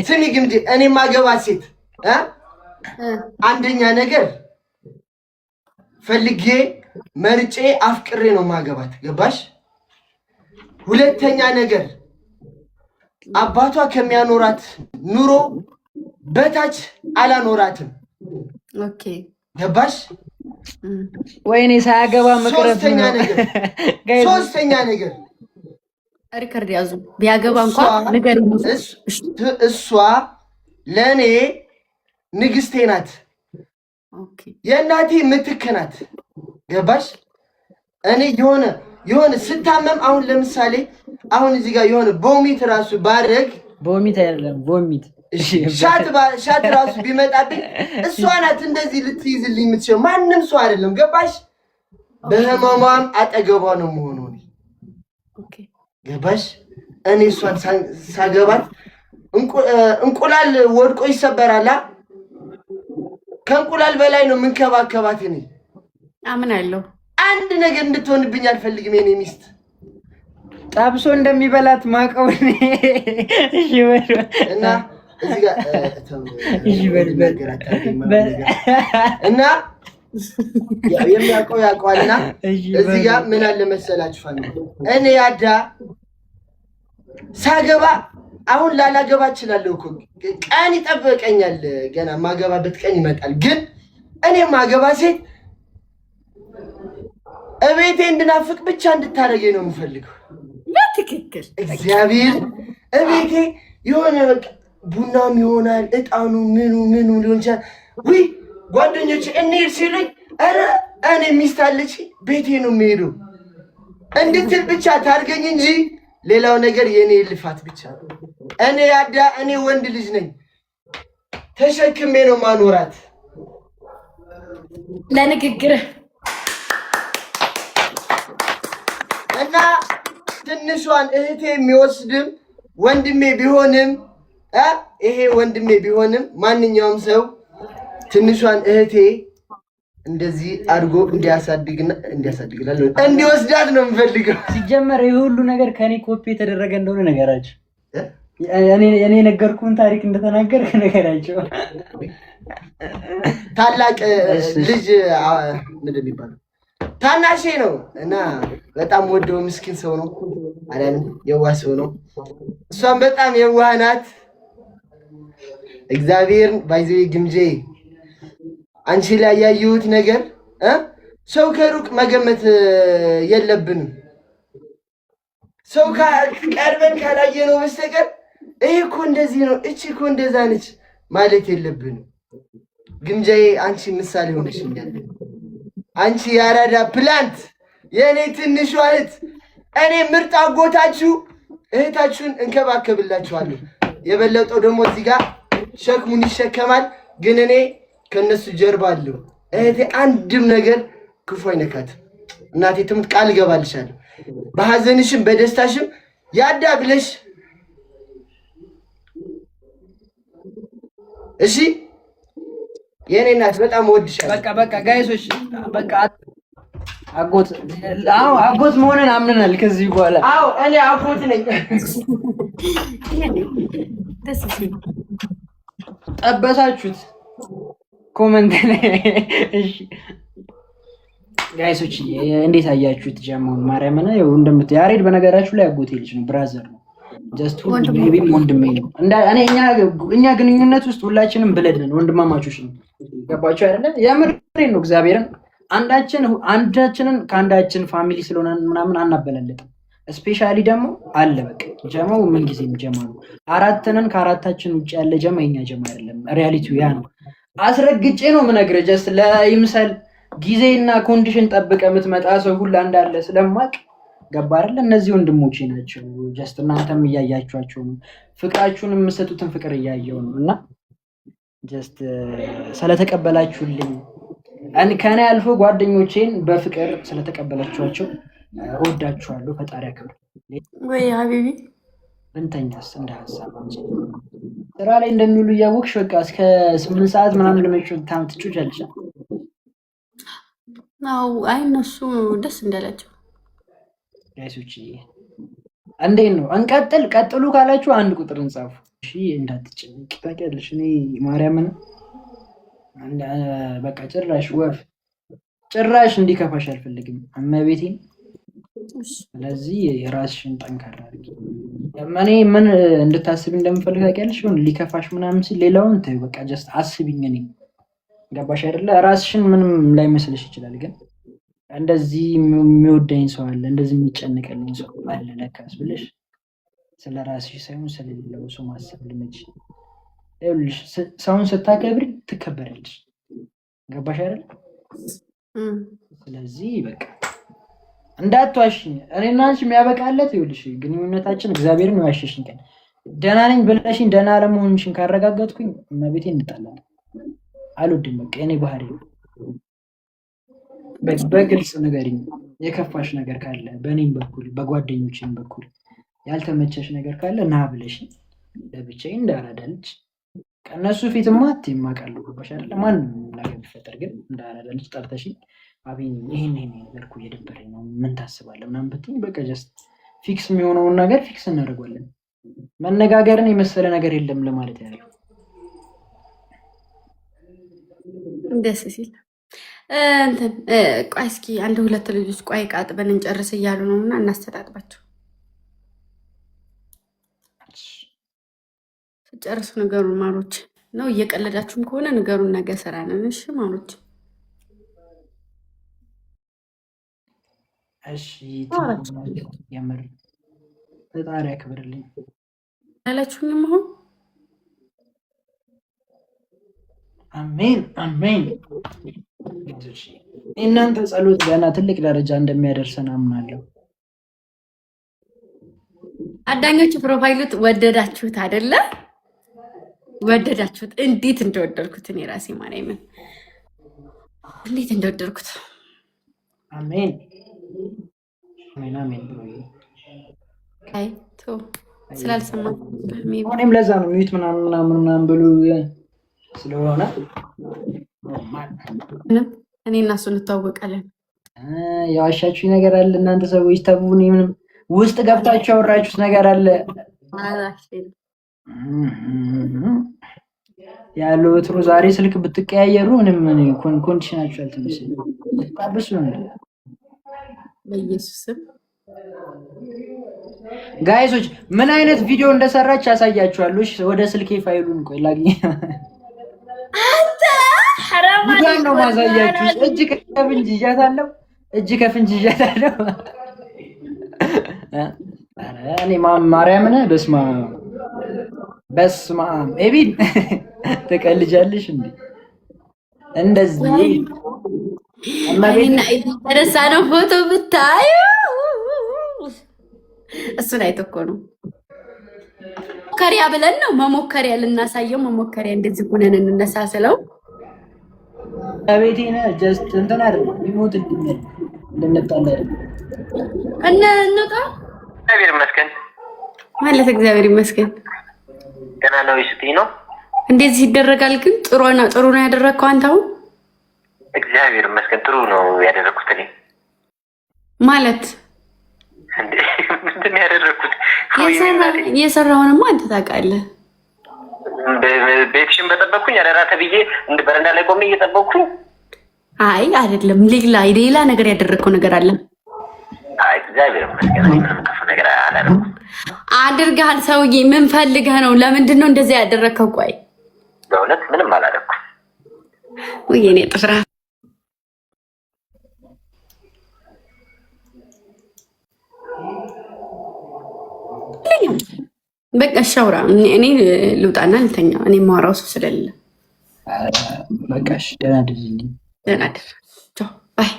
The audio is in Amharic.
ስሚ ግምጄ እኔ ማገባት ሴት አንደኛ ነገር ፈልጌ መርጬ አፍቅሬ ነው ማገባት ገባሽ? ሁለተኛ ነገር አባቷ ከሚያኖራት ኑሮ በታች አላኖራትም። ኦኬ ገባሽ? ወይኔ ሳያገባ መቅረት ነው። ሶስተኛ ነገር ሪከርድ ያዙ። ቢያገባ እንኳን ነገር እሷ ለኔ ንግስቴ ናት። ኦኬ የእናቴ ምትክ ናት። ገባሽ? እኔ የሆነ ስታመም አሁን ለምሳሌ አሁን እዚህ ጋር የሆነ ቦሚት ራሱ ባረግ ቦሚት አይደለም ቦሚት ሻት ራሱ ቢመጣብኝ እሷ ናት እንደዚህ ልትይዝልኝ የምትችለው ማንም ሰው አይደለም። ገባሽ? በህመሟም አጠገቧ ነው መሆኑ። ኦኬ ገባሽ? እኔ እሷን ሳገባት እንቁላል ወድቆ ይሰበራል። ከእንቁላል በላይ ነው የምንከባከባት። እኔ አምናለሁ። አንድ ነገር እንድትሆንብኝ አልፈልግም። የኔ ሚስት ጠብሶ እንደሚበላት ማቀው እና እዚህ ጋር እና የሚያውቀው ያውቀዋልና እዚህ ጋር ምን አለ መሰላችሁ ፋኒ እኔ ያዳ ሳገባ አሁን ላላገባ እችላለሁ እኮ ቀን ይጠብቀኛል። ገና ማገባበት ቀን ይመጣል። ግን እኔ ማገባ ሴት እቤቴ እንድናፍቅ ብቻ እንድታደርገኝ ነው የምፈልገው። በትክክል እግዚአብሔር እቤቴ የሆነ በቃ ቡናም ይሆናል እጣኑ ምኑ ሊሆን ይችላል። ውይ ጓደኞቼ እንሂድ ሲሉኝ ኧረ እኔ ሚስት አለች ቤቴ ነው የምሄደው እንድትል ብቻ ታርገኝ እንጂ ሌላው ነገር የኔ ልፋት ብቻ ነው። እኔ ወንድ ልጅ ነኝ፣ ተሸክሜ ነው ማኖራት። ለንግግር እና ትንሿን እህቴ የሚወስድም ወንድሜ ቢሆንም ይሄ ወንድሜ ቢሆንም ማንኛውም ሰው ትንሿን እህቴ እንደዚህ አድርጎ እንዲወስዳት ነው የምፈልገው። ሲጀመር ይሄ ሁሉ ነገር ከኔ ኮፒ የተደረገ እንደሆነ ነገራቸው። እኔ ነገርኩን ታሪክ እንደተናገርክ ነገራቸው። ታላቅ ልጅ ምንድን የሚባለው ታናሼ ነው እና በጣም ወደው ምስኪን ሰው ነው። አላለም የዋህ ሰው ነው። እሷም በጣም የዋህ ናት። እግዚአብሔር ባይዘይ ግምጄ አንቺ ላይ ያየሁት ነገር ሰው ከሩቅ መገመት የለብንም። ሰው ቀርበን ካላየነው በስተቀር ይሄ እኮ እንደዚህ ነው እቺ እኮ እንደዛ ነች ማለት የለብንም። ግምጃዬ አንቺ ምሳሌ ሆነሽኛል። አንቺ ያራዳ ፕላንት የኔ ትንሿ እህት፣ እኔ ምርጥ አጎታችሁ እህታችሁን እንከባከብላችኋለሁ። የበለጠው ደግሞ እዚህ ጋር ሸክሙን ይሸከማል። ግን እኔ ከነሱ ጀርባ አለሁ። እህቴ አንድም ነገር ክፉ አይነካት። እናቴ ትሙት ቃል እገባልሻለሁ። በሐዘንሽም በደስታሽም ያዳ ብለሽ እሺ የኔ እናት በጣም እወድሻለሁ። በቃ ጋይሶች በቃ አጎት መሆንን አምነናል። ከዚህ በኋላ እኔ አጎት ነኝ። ጠበሳችሁት ኮመንት ላይ እሺ ጋይሶች እንዴት አያችሁት? ጀማውን ማርያምን ነው እንደምት ያሬድ በነገራችሁ ላይ አጎቴ ልጅ ነው፣ ብራዘር ነው። ጀስት ሜቢ ወንድሜ ነው። እኛ ግንኙነት ውስጥ ሁላችንም ብለድ ነን፣ ወንድማማቾች ነው። ገባችሁ አይደለ? የምሬን ነው። እግዚአብሔርን አንዳችንን ከአንዳችን ፋሚሊ ስለሆነ ምናምን አናበላለጥም። ስፔሻሊ ደግሞ አለ በቃ ጀማው ምን ጊዜም ጀማ ነው። አራተንን ከአራታችን ውጭ ያለ ጀማ የኛ ጀማ አይደለም። ሪያሊቲው ያ ነው። አስረግጬ ነው የምነግርህ። ጀስት ለይምሰል ጊዜና ኮንዲሽን ጠብቀ የምትመጣ ሰው ሁላ እንዳለ ስለማቅ ገባ አይደለ? እነዚህ ወንድሞቼ ናቸው። ጀስት እናንተም እያያችኋቸው ነው። ፍቅራችሁን የምትሰጡትን ፍቅር እያየው ነው። እና ጀስት ስለተቀበላችሁልኝ ከኔ አልፎ ጓደኞቼን በፍቅር ስለተቀበላችኋቸው እወዳችኋለሁ። ፈጣሪ ያክብር። ወይ ሀቢቢ እንተኛስ እንደ ሀሳብ ስራ ላይ እንደሚውሉ እያወቅሽ በቃ እስከ 8 ሰዓት ምናምን ለመጮህ ትጮቻለሽ። አው አይ እነሱ ደስ እንዳላቸው ጋይሶች እንዴት ነው እንቀጥል? ቀጥሉ ካላችሁ አንድ ቁጥር እንጻፉ። እሺ እንዳትጨነቂ ታውቂያለሽ። እኔ ማርያምን በቃ ጭራሽ እንዲከፋሽ አልፈልግም እመቤቴን። ስለዚህ የራስሽን ጠንካራ አድርጊ። እኔ ምን እንድታስቢ እንደምፈልግ ታውቂያለሽ። ይሁን ሊከፋሽ ምናምን ሲል ሌላውን ተይው፣ በቃ ጀስት አስቢኝ። እኔ ገባሽ አይደለ? ራስሽን ምንም ላይመስልሽ ይችላል፣ ግን እንደዚህ የሚወደኝ ሰው አለ፣ እንደዚህ የሚጨንቅልኝ ሰው አለ ለካስ ብለሽ ስለ ራስሽ ሳይሆን ስለሌለው ሰው ማሰብ ልመጅ። ይኸውልሽ ሰውን ስታከብሪ ትከበራለሽ። ገባሽ አይደለ? ስለዚህ በቃ እንዳትዋሽኝ። እኔና አንቺ የሚያበቃለት ይኸውልሽ ግንኙነታችን እግዚአብሔርን ዋሸሽኝ ቀን ደህና ነኝ ብለሽኝ ደህና አለመሆንሽን ካረጋገጥኩኝ እመቤቴ እንጣላለን። አልወድም። በቃ የኔ ባህሪ በግልጽ ንገሪኝ። የከፋሽ ነገር ካለ በእኔም በኩል በጓደኞችም በኩል ያልተመቸሽ ነገር ካለ ና ብለሽኝ ለብቻዬ እንዳራዳ ልጅ ከእነሱ ፊትማ አትይማቃለሁ። ገባሽ አይደለ? ማንም ነገር ቢፈጠር ግን እንዳራዳ ልጅ ጠርተሽኝ አብኝ ይሄን ነገር እኮ እየደበረኝ ነው ምን ታስባለህ ምናምን ብትይኝ በቃ ጀስት ፊክስ የሚሆነውን ነገር ፊክስ እናደርጋለን። መነጋገርን የመሰለ ነገር የለም ለማለት ያለው ደስ ሲል እንትን ቆይ እስኪ አንድ ሁለት ልጆች ቆይ ቃጥበን እንጨርስ እያሉ ነው እና እናስተጣጥባቸው። ጨርሱ ነገሩን ማሮች ነው። እየቀለዳችሁም ከሆነ ነገሩን ነገ ስራ ነን። እሺ ማሮች እሺ የምር ፈጣሪ ያክብርልኝ ያላችሁኝም አሁን አሜን አሜን። እናንተ ጸሎት ገና ትልቅ ደረጃ እንደሚያደርሰን አምናለሁ። አዳኞቹ ፕሮፋይሉት ወደዳችሁት አይደለ? ወደዳችሁት? እንዴት እንደወደድኩት እኔ ራሴ ማርያምን እንዴት እንደወደድኩት። አሜን አሜን አሜን። አይ ቶ ስላልሰማሁ እኔም ለዛ ነው ሚዩት ምናምን ብሉ ስለሆነ እኔ እና እሱ እንተዋወቃለን። የዋሻችሁኝ ነገር አለ እናንተ ሰዎች ተቡን ምንም ውስጥ ገብታችሁ ያወራችሁት ነገር አለ ያለው ትሩ ዛሬ ስልክ ብትቀያየሩ ምንም ኮንዲሽናችሁ አልተመሰለኝ። ታብሱ ነው በኢየሱስም ጋይሶች ምን አይነት ቪዲዮ እንደሰራች ያሳያችኋለሁ። ወደ ስልኬ ፋይሉን ቆይ ላግኝ። አንተ حرام ማለት ነው ማሳያችሁ። እጅ ከፍንጅ ይዣታለሁ፣ እጅ ከፍንጅ ይዣታለሁ። እኔ ማርያምን በስመ አብ ኤቢን ትቀልጃለሽ እንዴ? እንደዚህ እና የተነሳ ነው ፎቶ ብታዩ እሱን አይቶ እኮ ነው ሞከሪያ ብለን ነው መሞከሪያ ልናሳየው። መሞከሪያ እንደዚህ ሆነን እንነሳስለው አቤቴ ነው ጀስት እንትን አይደል ሪሞት እንድንጣላ እና እንውጣ። እግዚአብሔር ይመስገን ማለት እግዚአብሔር ይመስገን ገና ነው ይስጥኝ ነው እንደዚህ ይደረጋል። ግን ጥሩ ነው ያደረግከው አንተ። አሁን እግዚአብሔር ይመስገን ጥሩ ነው ያደረኩት። እኔ ማለት እንዴ ምንድን ነው ያደረኩት? የሰራውንማ አንተ ታውቃለህ። ቤትሽን በጠበቅኩኝ አደራ ተብዬ እንደ በረንዳ ላይ ቆሜ እየጠበቅኩኝ። አይ አይደለም፣ ሌላ ነገር ያደረግከው ነገር አለ። አይ እግዚአብሔር ይመስገን ምንም ከፍ ነገር አላደረኩም። አድርገሃል ሰውዬ። ምን ፈልገህ ነው? ለምንድን ነው እንደዚህ ያደረግከው? ቆይ በእውነት ምንም አላደረኩም። ወይ እኔ ጥፍራ በቃ ሻውራ። እኔ ልውጣና ልተኛ። እኔ የማወራው ሰው ስለሌለ በቃ እሺ። ደህና ደር። ቻው ባይ